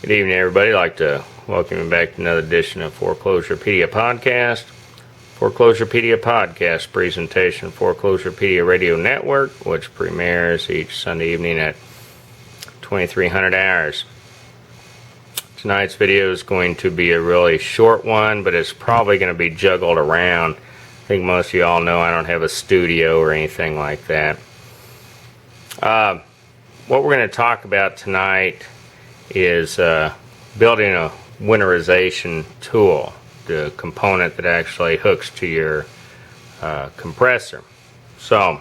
Good evening, everybody. I'd like to welcome you back to another edition of Foreclosurepedia podcast. Foreclosurepedia podcast presentation, Foreclosurepedia Radio Network, which premieres each Sunday evening at 2300 hours. Tonight's video is going to be a really short one, but it's probably going to be juggled around. I think most of you all know I don't have a studio or anything like that. What we're going to talk about tonight is building a winterization tool, the component that actually hooks to your compressor. So,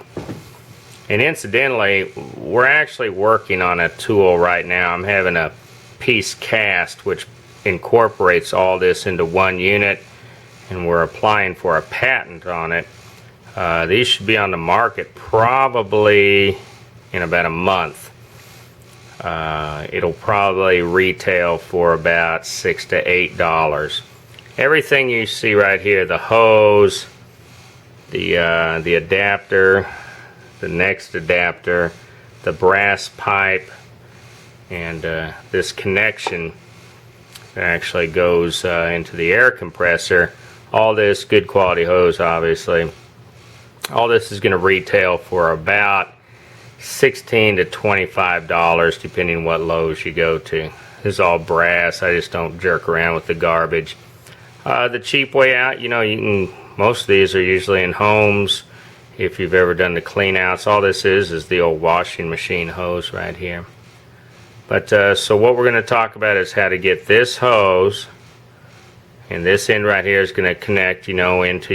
and incidentally, we're actually working on a tool right now. I'm having a piece cast which incorporates all this into one unit, and we're applying for a patent on it. These should be on the market probably in about a month. It'll probably retail for about $6 to $8. Everything you see right here, the hose, the adapter, the next adapter, the brass pipe, and this connection that actually goes into the air compressor. All this, good quality hose obviously. All this is going to retail for about $16 to $25 depending on what Lowe's you go to. This is all brass. I just don't jerk around with the garbage. The cheap way out, you can, most of these are usually in homes. If you've ever done the clean outs, all this is the old washing machine hose right here. But so what we're going to talk about is how to get this hose, and this end right here is going to connect, into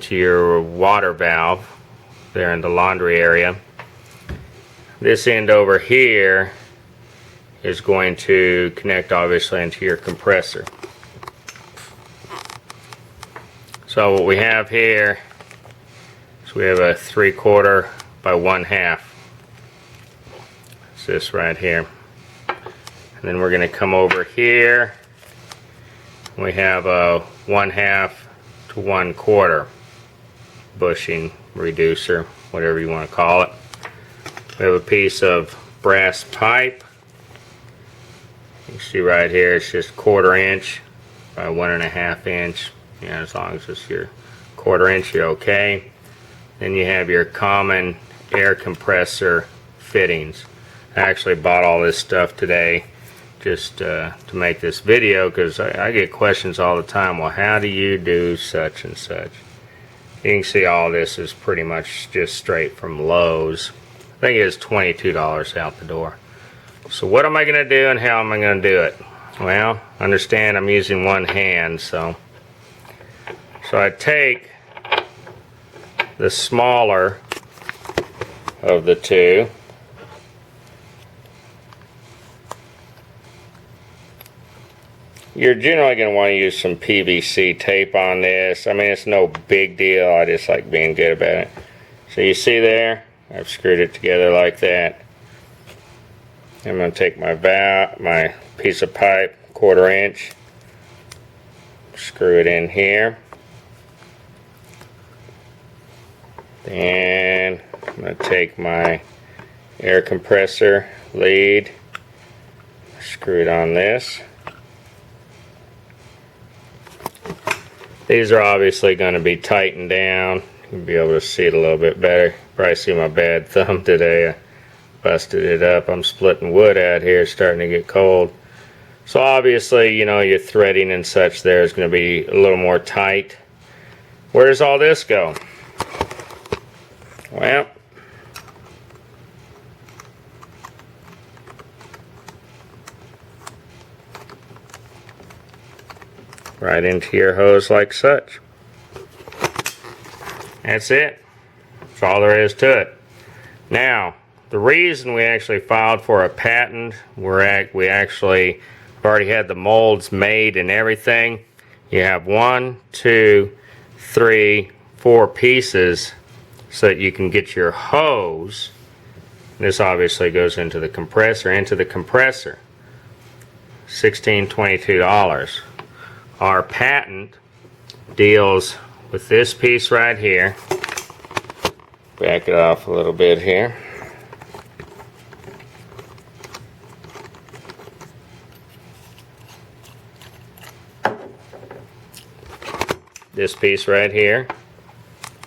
your water valve there in the laundry area. This end over here is going to connect obviously into your compressor. So what we have here is we have a 3/4 by 1/2. It's this right here. And then we're going to come over here. We have a 1/2 to 1/4 bushing reducer, whatever you want to call it. We have a piece of brass pipe. You can see right here it's just 1/4 inch by 1.5 inch. As long as it's your 1/4 inch, you're okay. Then you have your common air compressor fittings. I actually bought all this stuff today just to make this video, because I get questions all the time. Well, how do you do such and such? You can see all this is pretty much just straight from Lowe's. I think it's $22 out the door. So what am I going to do and how am I going to do it? Well, understand I'm using one hand, so I take the smaller of the two. You're generally going to want to use some PVC tape on this. I mean, it's no big deal. I just like being good about it. So you see there, I've screwed it together like that. I'm going to take my piece of pipe, 1/4 inch, screw it in here. Then I'm going to take my air compressor lead, screw it on this. These are obviously going to be tightened down. You'll be able to see it a little bit better. Probably see my bad thumb today. I busted it up. I'm splitting wood out here. It's starting to get cold. So obviously, your threading and such there is going to be a little more tight. Where does all this go? Well, right into your hose like such. That's it. That's all there is to it. Now, the reason we actually filed for a patent, we actually already had the molds made and everything. You have 1, 2, 3, 4 pieces so that you can get your hose. This obviously goes into the compressor. $16, $22. Our patent deals with this piece right here. Back it off a little bit here. this piece right here,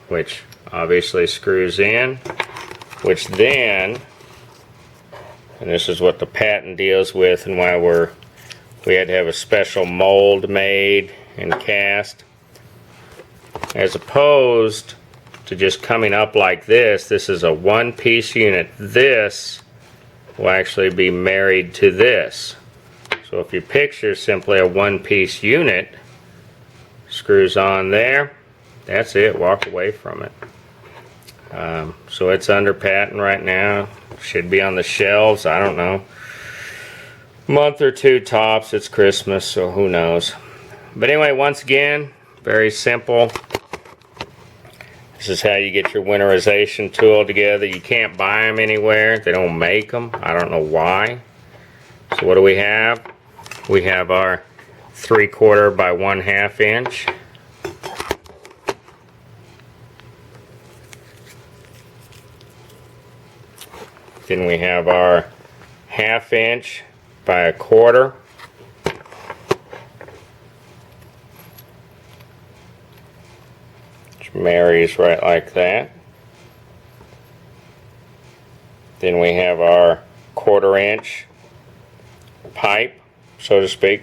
which obviously screws in, which then, and this is what the patent deals with and why we had to have a special mold made and cast, as opposed to just coming up like this. This is a one-piece unit. This will actually be married to this. So if you picture simply a one-piece unit, screws on there, that's it, walk away from it. So it's under patent right now, should be on the shelves, I don't know, month or two tops. It's Christmas, so who knows. But anyway, once again, very simple. This is how you get your winterization tool together. You can't buy them anywhere. They don't make them. I don't know why. So what do we have? We have our 3/4 by 1/2 inch. Then we have our 1/2 inch by 1/4. Marries right like that. Then we have our 1/4 inch pipe, so to speak,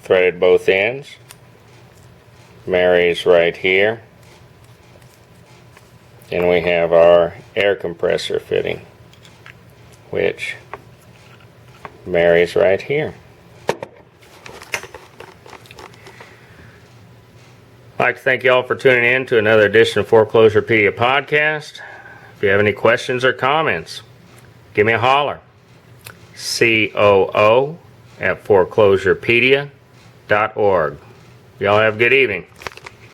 threaded both ends. Marries right here. Then we have our air compressor fitting, which marries right here. I'd like to thank you all for tuning in to another edition of Foreclosurepedia podcast. If you have any questions or comments, give me a holler. COO@foreclosurepedia.org. Y'all have a good evening.